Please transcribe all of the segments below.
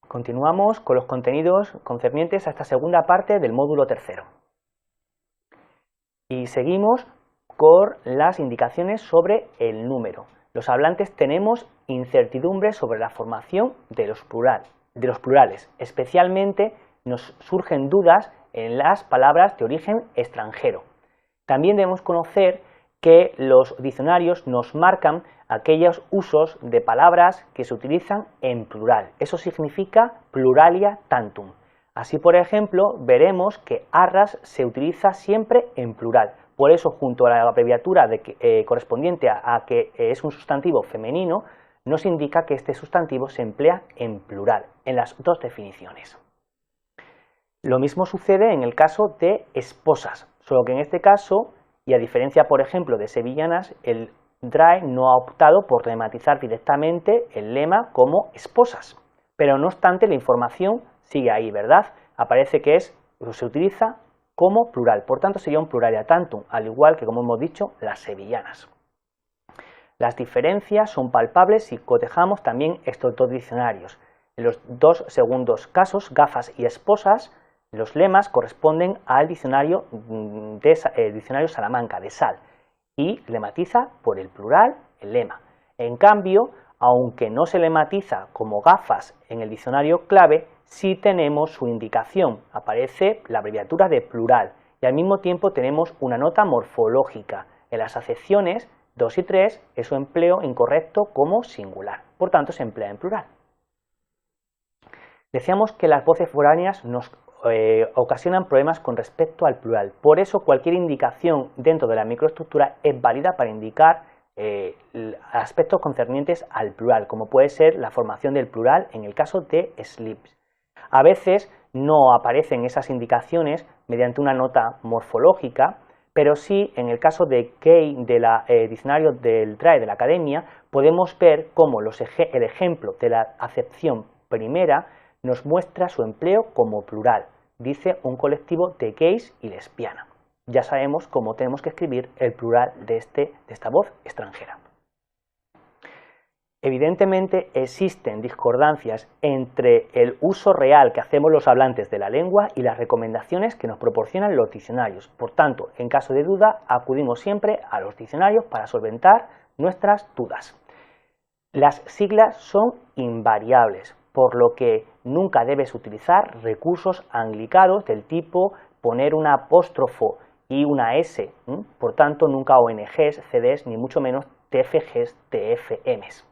Continuamos con los contenidos concernientes a esta segunda parte del módulo tercero. Y seguimos con las indicaciones sobre el número. Los hablantes tenemos incertidumbre sobre la formación de los plurales. Especialmente nos surgen dudas en las palabras de origen extranjero. También debemos conocer que los diccionarios nos marcan aquellos usos de palabras que se utilizan en plural. Eso significa pluralia tantum. Así, por ejemplo, veremos que arras se utiliza siempre en plural. Por eso, junto a la abreviatura correspondiente a que es un sustantivo femenino, nos indica que este sustantivo se emplea en plural, en las dos definiciones. Lo mismo sucede en el caso de esposas, solo que en este caso, y a diferencia, por ejemplo, de sevillanas, el DRAE no ha optado por lematizar directamente el lema como esposas. Pero no obstante, la información sigue ahí, ¿verdad? Aparece que se utiliza como plural, por tanto sería un pluralia tantum, al igual que, como hemos dicho, las sevillanas. Las diferencias son palpables si cotejamos también estos dos diccionarios. En los dos segundos casos, gafas y esposas, los lemas corresponden al diccionario Salamanca, de Sal, y lematiza por el plural el lema. En cambio, aunque no se lematiza como gafas en el diccionario clave, sí tenemos su indicación, aparece la abreviatura de plural, y al mismo tiempo tenemos una nota morfológica. En las acepciones 2 y 3 es su empleo incorrecto como singular, por tanto se emplea en plural. Decíamos que las voces foráneas nos ocasionan problemas con respecto al plural, por eso cualquier indicación dentro de la microestructura es válida para indicar aspectos concernientes al plural, como puede ser la formación del plural en el caso de slips. A veces no aparecen esas indicaciones mediante una nota morfológica, pero sí en el caso de Key del diccionario del DRAE de la Academia podemos ver cómo el ejemplo de la acepción primera nos muestra su empleo como plural. Dice un colectivo de gays y lesbiana. Ya sabemos cómo tenemos que escribir el plural de esta voz extranjera. Evidentemente existen discordancias entre el uso real que hacemos los hablantes de la lengua y las recomendaciones que nos proporcionan los diccionarios. Por tanto, en caso de duda, acudimos siempre a los diccionarios para solventar nuestras dudas. Las siglas son invariables, por lo que nunca debes utilizar recursos anglicados del tipo poner un apóstrofo y una S, por tanto nunca ONGs, CDs, ni mucho menos TFGs, TFMs.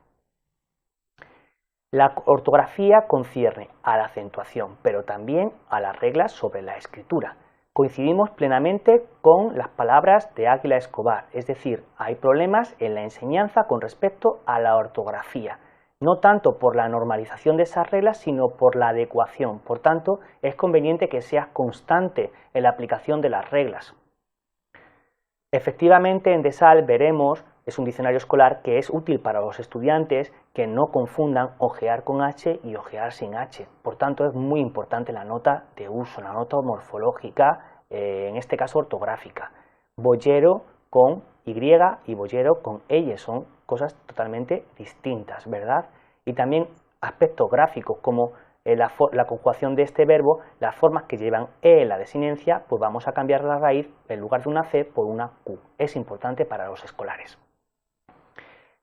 La ortografía concierne a la acentuación, pero también a las reglas sobre la escritura. Coincidimos plenamente con las palabras de Águila Escobar, es decir, hay problemas en la enseñanza con respecto a la ortografía. No tanto por la normalización de esas reglas, sino por la adecuación. Por tanto, es conveniente que seas constante en la aplicación de las reglas. Efectivamente, en DESAL veremos, es un diccionario escolar que es útil para los estudiantes que no confundan ojear con H y ojear sin H. Por tanto, es muy importante la nota de uso, la nota morfológica, en este caso ortográfica. Boyero con Y y boyero con L son cosas totalmente distintas, ¿verdad? Y también aspectos gráficos como la conjugación de este verbo, las formas que llevan E en la desinencia, pues vamos a cambiar la raíz en lugar de una C por una Q. Es importante para los escolares.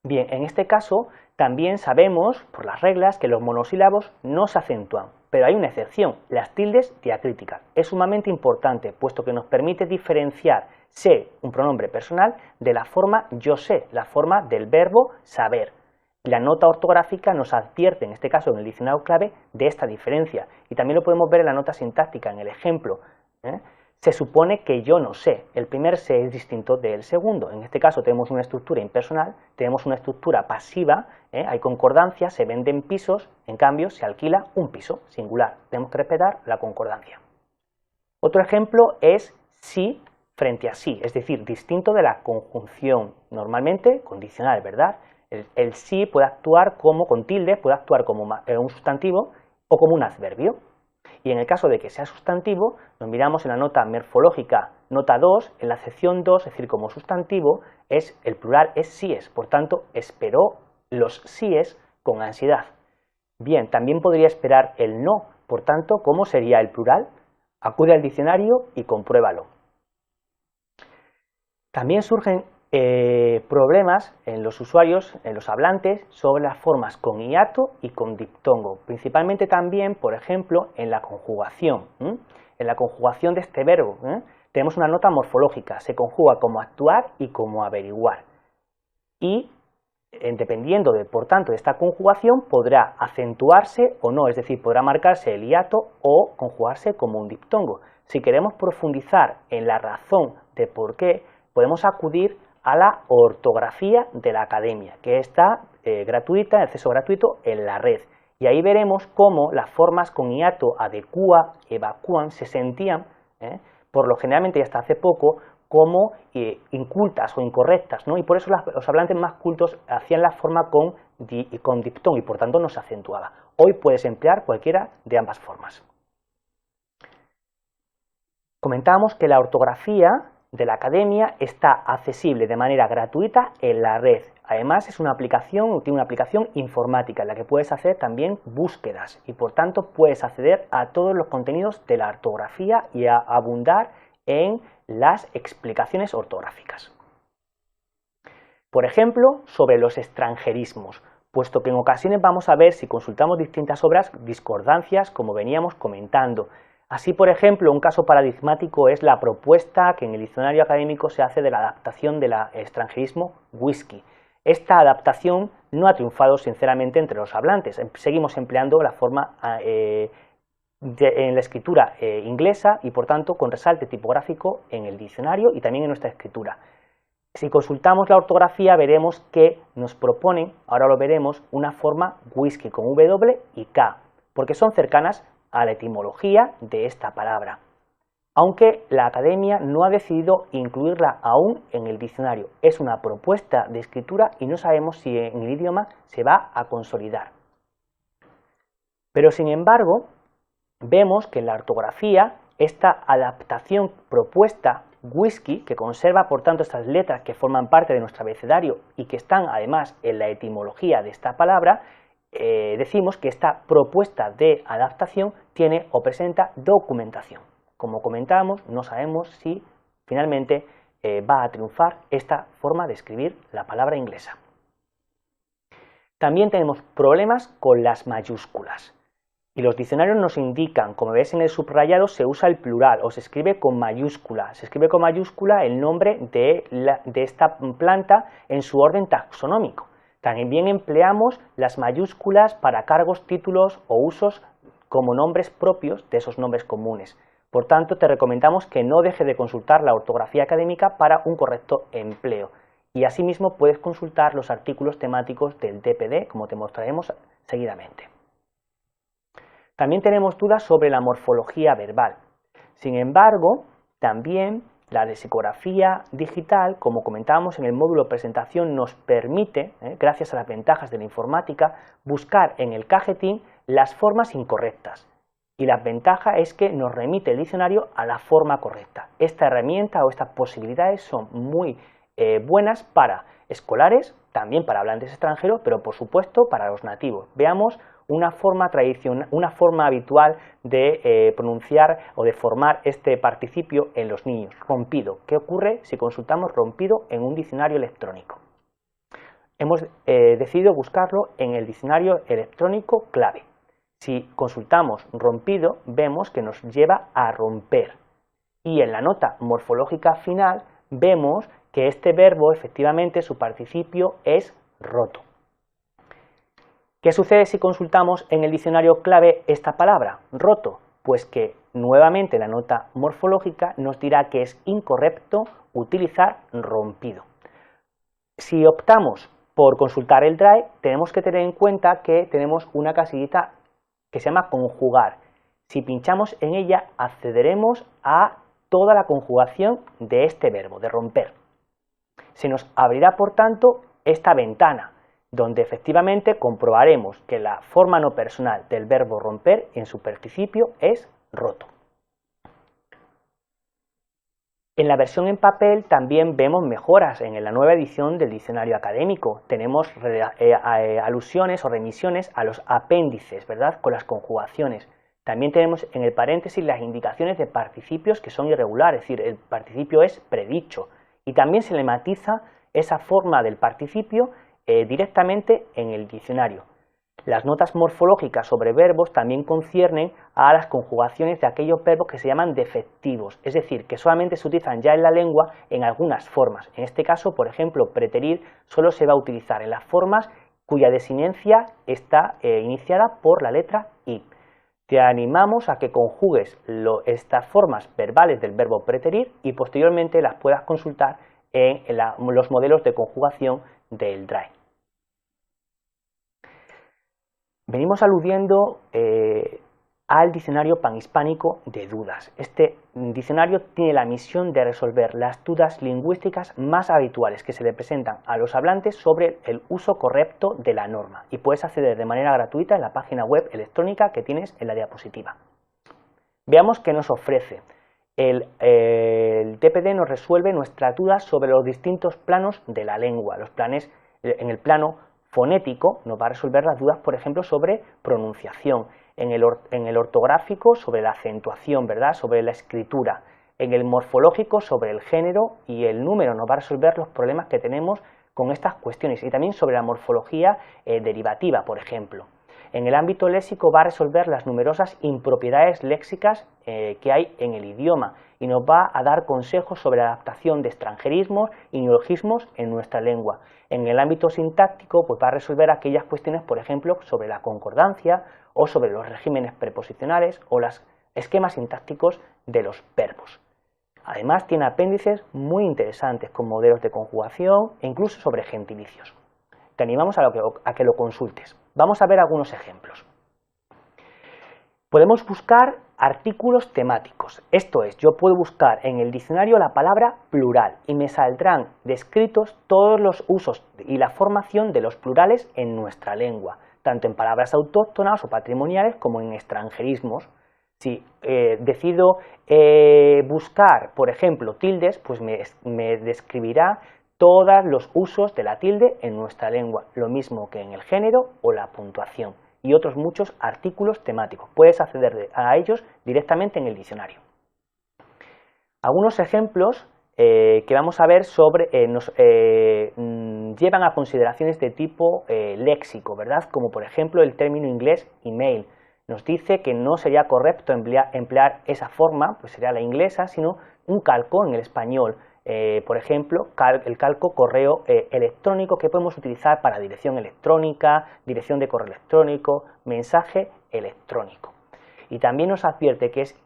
Bien, en este caso también sabemos por las reglas que los monosílabos no se acentúan, pero hay una excepción, las tildes diacríticas. Es sumamente importante, puesto que nos permite diferenciar sé, un pronombre personal, de la forma yo sé, la forma del verbo saber. La nota ortográfica nos advierte, en este caso en el diccionario clave, de esta diferencia. Y también lo podemos ver en la nota sintáctica, en el ejemplo. Se supone que yo no sé. El primer sé es distinto del segundo. En este caso tenemos una estructura impersonal, tenemos una estructura pasiva, hay concordancia, se venden pisos, en cambio se alquila un piso, singular. Tenemos que respetar la concordancia. Otro ejemplo es sí frente a sí, es decir, distinto de la conjunción normalmente condicional, ¿verdad? El sí puede actuar como, con tilde, puede actuar como un sustantivo o como un adverbio. Y en el caso de que sea sustantivo, nos miramos en la nota morfológica, nota 2, en la acepción 2, es decir, como sustantivo, el plural es síes, por tanto, esperó los síes con ansiedad. Bien, también podría esperar el no. Por tanto, ¿cómo sería el plural? Acude al diccionario y compruébalo. También surgen problemas en los usuarios, en los hablantes, sobre las formas con hiato y con diptongo, principalmente también, por ejemplo, en la conjugación. En la conjugación de este verbo, tenemos una nota morfológica, se conjuga como actuar y como averiguar. Y, dependiendo, por tanto, de esta conjugación, podrá acentuarse o no, es decir, podrá marcarse el hiato o conjugarse como un diptongo. Si queremos profundizar en la razón de por qué, podemos acudir a la ortografía de la academia, que está gratuita, en acceso gratuito en la red. Y ahí veremos cómo las formas con hiato adecua, evacúan, se sentían, por lo generalmente y hasta hace poco, como incultas o incorrectas, ¿no? Y por eso los hablantes más cultos hacían la forma con diptongo y por tanto no se acentuaba. Hoy puedes emplear cualquiera de ambas formas. Comentábamos que la ortografía de la academia está accesible de manera gratuita en la red. Además es una aplicación, tiene una aplicación informática en la que puedes hacer también búsquedas y por tanto puedes acceder a todos los contenidos de la ortografía y a abundar en las explicaciones ortográficas. Por ejemplo, sobre los extranjerismos, puesto que en ocasiones vamos a ver, si consultamos distintas obras, discordancias, como veníamos comentando. Así, por ejemplo, un caso paradigmático es la propuesta que en el diccionario académico se hace de la adaptación del extranjerismo whisky. Esta adaptación no ha triunfado sinceramente entre los hablantes. Seguimos empleando la forma en la escritura inglesa y por tanto con resalte tipográfico en el diccionario y también en nuestra escritura. Si consultamos la ortografía veremos que nos proponen, ahora lo veremos, una forma whisky con W y K, porque son cercanas a la etimología de esta palabra, aunque la academia no ha decidido incluirla aún en el diccionario. Es una propuesta de escritura y no sabemos si en el idioma se va a consolidar. Pero sin embargo, vemos que en la ortografía esta adaptación propuesta whisky, que conserva por tanto estas letras que forman parte de nuestro abecedario y que están además en la etimología de esta palabra, decimos que esta propuesta de adaptación tiene o presenta documentación. Como comentábamos, no sabemos si finalmente va a triunfar esta forma de escribir la palabra inglesa. También tenemos problemas con las mayúsculas. Y los diccionarios nos indican, como ves en el subrayado, se usa el plural o se escribe con mayúscula. Se escribe con mayúscula el nombre de esta planta en su orden taxonómico. También empleamos las mayúsculas para cargos, títulos o usos como nombres propios de esos nombres comunes. Por tanto, te recomendamos que no dejes de consultar la ortografía académica para un correcto empleo. Y asimismo puedes consultar los artículos temáticos del DPD, como te mostraremos seguidamente. También tenemos dudas sobre la morfología verbal. Sin embargo, también la lexicografía digital, como comentábamos en el módulo presentación, nos permite, gracias a las ventajas de la informática, buscar en el cajetín las formas incorrectas. Y la ventaja es que nos remite el diccionario a la forma correcta. Esta herramienta o estas posibilidades son muy buenas para escolares, también para hablantes extranjeros, pero por supuesto para los nativos. Veamos una forma tradicional, una forma habitual de pronunciar o de formar este participio en los niños, rompido. ¿Qué ocurre si consultamos rompido en un diccionario electrónico? Hemos decidido buscarlo en el diccionario electrónico clave. Si consultamos rompido, vemos que nos lleva a romper. Y en la nota morfológica final vemos que este verbo, efectivamente, su participio es roto. ¿Qué sucede si consultamos en el diccionario clave esta palabra, roto? Pues que nuevamente la nota morfológica nos dirá que es incorrecto utilizar rompido. Si optamos por consultar el DRAE, tenemos que tener en cuenta que tenemos una casillita que se llama conjugar. Si pinchamos en ella, accederemos a toda la conjugación de este verbo, de romper. Se nos abrirá, por tanto, esta ventana, donde efectivamente comprobaremos que la forma no personal del verbo romper en su participio es roto. En la versión en papel también vemos mejoras en la nueva edición del diccionario académico. Tenemos alusiones o remisiones a los apéndices, ¿verdad?, con las conjugaciones. También tenemos en el paréntesis las indicaciones de participios que son irregulares, es decir, el participio es predicho. Y también se le matiza esa forma del participio directamente en el diccionario. Las notas morfológicas sobre verbos también conciernen a las conjugaciones de aquellos verbos que se llaman defectivos, es decir, que solamente se utilizan ya en la lengua en algunas formas. En este caso, por ejemplo, preterir solo se va a utilizar en las formas cuya desinencia está iniciada por la letra I. Te animamos a que conjugues estas formas verbales del verbo preterir y posteriormente las puedas consultar en los modelos de conjugación del DRAE. Venimos aludiendo al diccionario panhispánico de dudas. Este diccionario tiene la misión de resolver las dudas lingüísticas más habituales que se le presentan a los hablantes sobre el uso correcto de la norma, y puedes acceder de manera gratuita en la página web electrónica que tienes en la diapositiva. Veamos qué nos ofrece. El DPD nos resuelve nuestras dudas sobre los distintos planos de la lengua. En el plano fonético nos va a resolver las dudas, por ejemplo, sobre pronunciación, en el ortográfico sobre la acentuación, ¿verdad?, sobre la escritura, en el morfológico sobre el género y el número, nos va a resolver los problemas que tenemos con estas cuestiones, y también sobre la morfología derivativa, por ejemplo. En el ámbito léxico va a resolver las numerosas impropiedades léxicas que hay en el idioma y nos va a dar consejos sobre la adaptación de extranjerismos y neologismos en nuestra lengua. En el ámbito sintáctico pues va a resolver aquellas cuestiones, por ejemplo, sobre la concordancia o sobre los regímenes preposicionales o los esquemas sintácticos de los verbos. Además tiene apéndices muy interesantes con modelos de conjugación e incluso sobre gentilicios. Te animamos a que lo consultes. Vamos a ver algunos ejemplos. Podemos buscar artículos temáticos, esto es, yo puedo buscar en el diccionario la palabra plural y me saldrán descritos todos los usos y la formación de los plurales en nuestra lengua, tanto en palabras autóctonas o patrimoniales como en extranjerismos. Si decido buscar, por ejemplo, tildes, pues me describirá todos los usos de la tilde en nuestra lengua, lo mismo que en el género o la puntuación, y otros muchos artículos temáticos. Puedes acceder a ellos directamente en el diccionario. Algunos ejemplos que vamos a ver llevan a consideraciones de tipo léxico, ¿verdad? Como por ejemplo el término inglés email. Nos dice que no sería correcto emplear esa forma, pues sería la inglesa, sino un calco en el español. Por ejemplo, el calco correo electrónico, que podemos utilizar para dirección electrónica, dirección de correo electrónico, mensaje electrónico. Y también nos advierte que es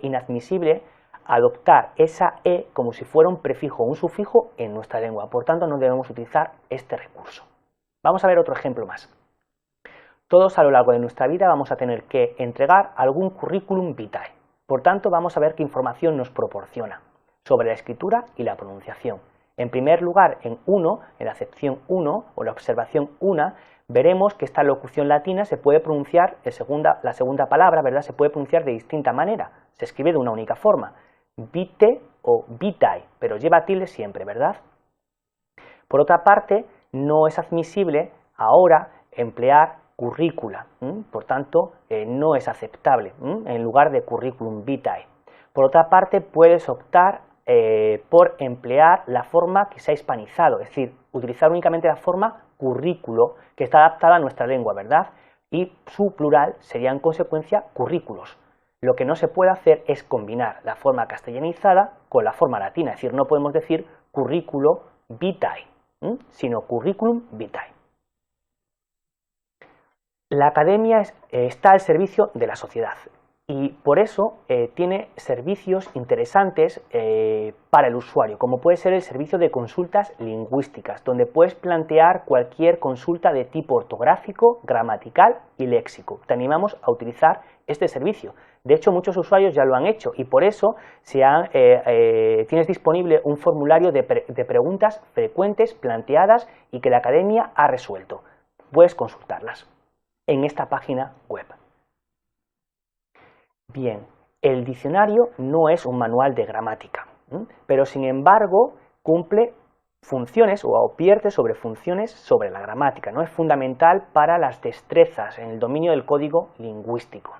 inadmisible adoptar esa E como si fuera un prefijo o un sufijo en nuestra lengua, por tanto no debemos utilizar este recurso. Vamos a ver otro ejemplo más. Todos a lo largo de nuestra vida vamos a tener que entregar algún currículum vitae, por tanto vamos a ver qué información nos proporciona sobre la escritura y la pronunciación. En primer lugar, en la acepción 1 o la observación 1, veremos que esta locución latina se puede pronunciar, la segunda palabra, ¿verdad?, se puede pronunciar de distinta manera, se escribe de una única forma, vite o vitae, pero lleva tilde siempre, ¿verdad? Por otra parte, no es admisible ahora emplear currícula, por tanto, no es aceptable en lugar de curriculum vitae. Por otra parte, puedes optar por emplear la forma que se ha hispanizado, es decir, utilizar únicamente la forma currículo, que está adaptada a nuestra lengua, ¿verdad? Y su plural sería en consecuencia currículos. Lo que no se puede hacer es combinar la forma castellanizada con la forma latina, es decir, no podemos decir currículo vitae, sino curriculum vitae. La academia está al servicio de la sociedad y por eso tiene servicios interesantes para el usuario, como puede ser el servicio de consultas lingüísticas, donde puedes plantear cualquier consulta de tipo ortográfico, gramatical y léxico. Te animamos a utilizar este servicio. De hecho, muchos usuarios ya lo han hecho y por eso tienes disponible un formulario de preguntas frecuentes planteadas y que la academia ha resuelto. Puedes consultarlas en esta página web. Bien, el diccionario no es un manual de gramática, pero sin embargo cumple funciones o advierte sobre funciones sobre la gramática, ¿no? Es fundamental para las destrezas en el dominio del código lingüístico.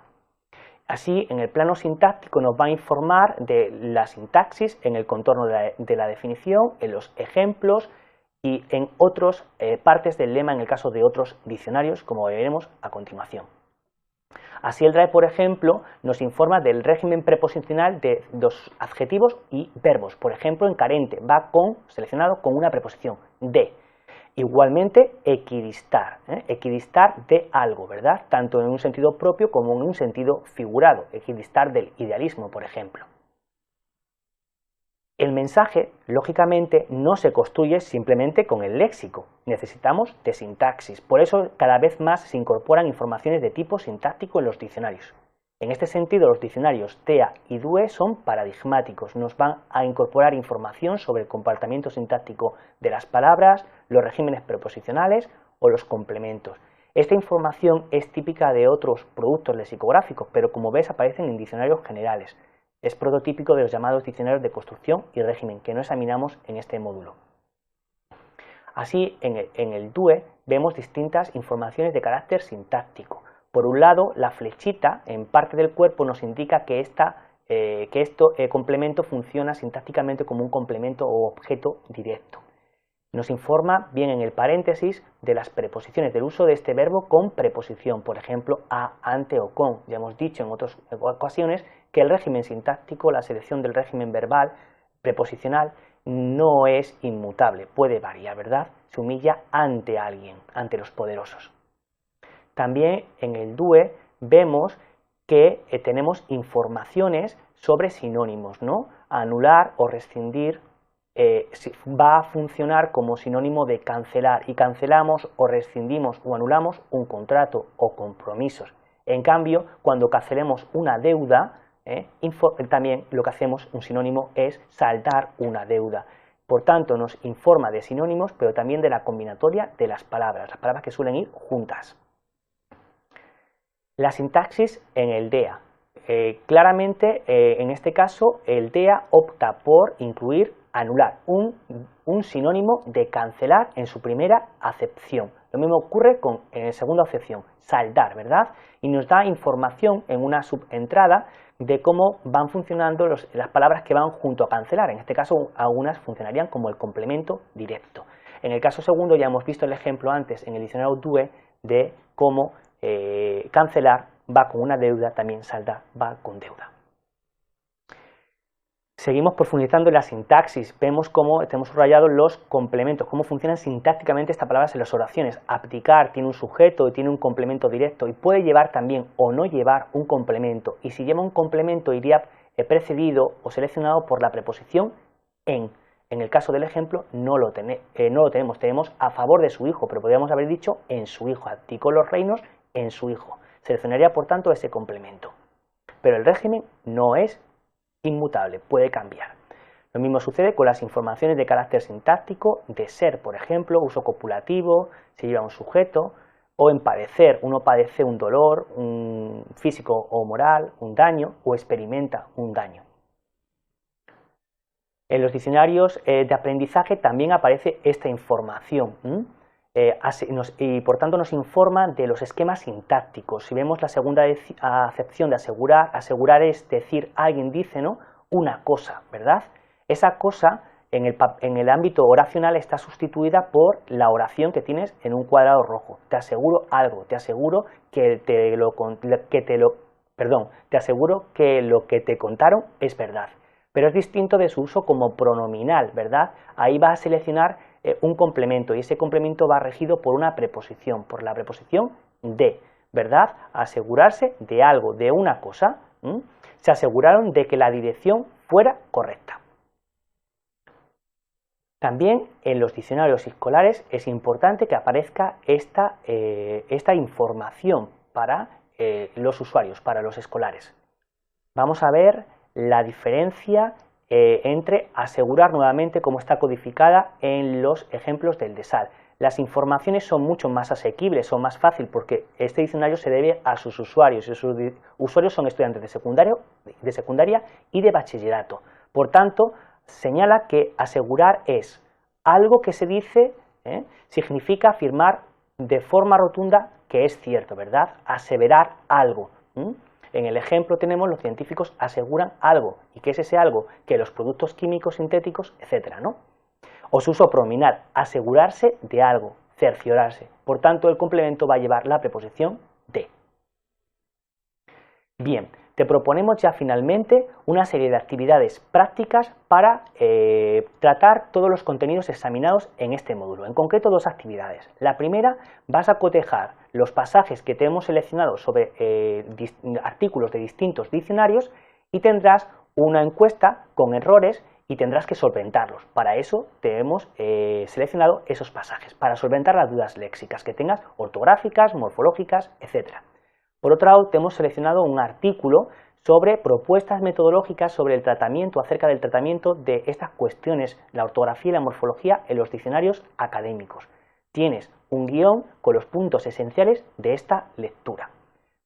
Así, en el plano sintáctico nos va a informar de la sintaxis en el contorno de la definición, en los ejemplos y en otras partes del lema en el caso de otros diccionarios, como veremos a continuación. Así el DRAE, por ejemplo, nos informa del régimen preposicional de los adjetivos y verbos. Por ejemplo, en carente va seleccionado con una preposición de. Igualmente, equidistar, equidistar de algo, ¿verdad? Tanto en un sentido propio como en un sentido figurado, equidistar del idealismo, por ejemplo. El mensaje, lógicamente, no se construye simplemente con el léxico, necesitamos de sintaxis, por eso cada vez más se incorporan informaciones de tipo sintáctico en los diccionarios. En este sentido, los diccionarios TEA y DUE son paradigmáticos, nos van a incorporar información sobre el comportamiento sintáctico de las palabras, los regímenes preposicionales o los complementos. Esta información es típica de otros productos lexicográficos, pero como ves aparecen en diccionarios generales. Es prototípico de los llamados diccionarios de construcción y régimen, que no examinamos en este módulo. Así, en el DUE vemos distintas informaciones de carácter sintáctico. Por un lado, la flechita en parte del cuerpo nos indica que este complemento funciona sintácticamente como un complemento o objeto directo. Nos informa bien en el paréntesis de las preposiciones, del uso de este verbo con preposición, por ejemplo, a, ante o con. Ya hemos dicho en otras ocasiones que el régimen sintáctico, la selección del régimen verbal, preposicional, no es inmutable, puede variar, ¿verdad? Se humilla ante alguien, ante los poderosos. También en el DUE vemos que tenemos informaciones sobre sinónimos, ¿no? Anular o rescindir va a funcionar como sinónimo de cancelar, y cancelamos o rescindimos o anulamos un contrato o compromisos. En cambio, cuando cancelemos una deuda, también lo que hacemos, un sinónimo, es saldar una deuda. Por tanto, nos informa de sinónimos, pero también de la combinatoria de las palabras que suelen ir juntas. La sintaxis en el DEA. Claramente, en este caso, el DEA opta por incluir anular, un sinónimo de cancelar en su primera acepción. Lo mismo ocurre en la segunda acepción, saldar, ¿verdad? Y nos da información en una subentrada de cómo van funcionando las palabras que van junto a cancelar. En este caso, algunas funcionarían como el complemento directo. En el caso segundo, ya hemos visto el ejemplo antes en el diccionario DUE de cómo cancelar va con una deuda, también saldar va con deuda. Seguimos profundizando en la sintaxis, vemos cómo tenemos subrayados los complementos, cómo funcionan sintácticamente estas palabras en las oraciones. Abdicar tiene un sujeto y tiene un complemento directo y puede llevar también o no llevar un complemento, y si lleva un complemento iría precedido o seleccionado por la preposición en. En el caso del ejemplo no lo tenemos a favor de su hijo, pero podríamos haber dicho en su hijo, abdicó los reinos en su hijo. Seleccionaría por tanto ese complemento. Pero el régimen no es inmutable, puede cambiar. Lo mismo sucede con las informaciones de carácter sintáctico, de ser, por ejemplo, uso copulativo, si lleva un sujeto, o en padecer, uno padece un dolor, un físico o moral, un daño, o experimenta un daño. En los diccionarios de aprendizaje también aparece esta información, y por tanto nos informa de los esquemas sintácticos. Si vemos la segunda acepción de asegurar, asegurar es decir, alguien dice, ¿no?, una cosa, ¿verdad? Esa cosa en el ámbito oracional está sustituida por la oración que tienes en un cuadrado rojo. Te aseguro algo, te aseguro te aseguro que lo que te contaron es verdad. Pero es distinto de su uso como pronominal, ¿verdad? Ahí vas a seleccionar un complemento y ese complemento va regido por una preposición, por la preposición de, ¿verdad? Asegurarse de algo, de una cosa. Se aseguraron de que la dirección fuera correcta. También en los diccionarios escolares es importante que aparezca esta información para los usuarios, para los escolares. Vamos a ver la diferencia entre asegurar nuevamente, como está codificada en los ejemplos del DESAL. Las informaciones son mucho más asequibles, son más fáciles porque este diccionario se debe a sus usuarios y sus usuarios son estudiantes de secundaria y de bachillerato. Por tanto, señala que asegurar es algo que se dice, significa afirmar de forma rotunda que es cierto, ¿verdad? Aseverar algo. En el ejemplo tenemos los científicos aseguran algo. ¿Y qué es ese algo? Que los productos químicos sintéticos, etcétera, ¿no? O su uso pronominal, asegurarse de algo, cerciorarse. Por tanto, el complemento va a llevar la preposición de. Bien, te proponemos ya finalmente una serie de actividades prácticas para tratar todos los contenidos examinados en este módulo. En concreto, dos actividades. La primera, vas a cotejar los pasajes que te hemos seleccionado sobre artículos de distintos diccionarios y tendrás una encuesta con errores y tendrás que solventarlos. Para eso te hemos seleccionado esos pasajes, para solventar las dudas léxicas que tengas, ortográficas, morfológicas, etc. Por otro lado, te hemos seleccionado un artículo sobre propuestas metodológicas sobre el tratamiento, acerca del tratamiento de estas cuestiones, la ortografía y la morfología en los diccionarios académicos. Tienes un guión con los puntos esenciales de esta lectura.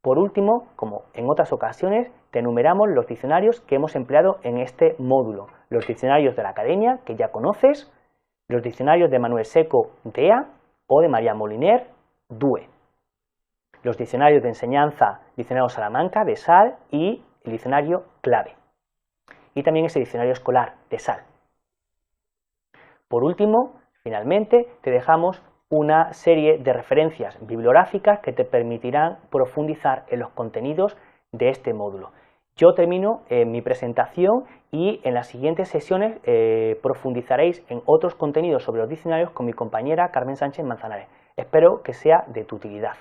Por último, como en otras ocasiones, te enumeramos los diccionarios que hemos empleado en este módulo. Los diccionarios de la Academia, que ya conoces, los diccionarios de Manuel Seco, DEA, o de María Moliner, DUE. Los diccionarios de enseñanza, diccionario Salamanca, de SAL, y el diccionario Clave. Y también ese diccionario escolar, de SAL. Por último, finalmente, te dejamos una serie de referencias bibliográficas que te permitirán profundizar en los contenidos de este módulo. Yo termino mi presentación y en las siguientes sesiones profundizaréis en otros contenidos sobre los diccionarios con mi compañera Carmen Sánchez Manzanares. Espero que sea de tu utilidad.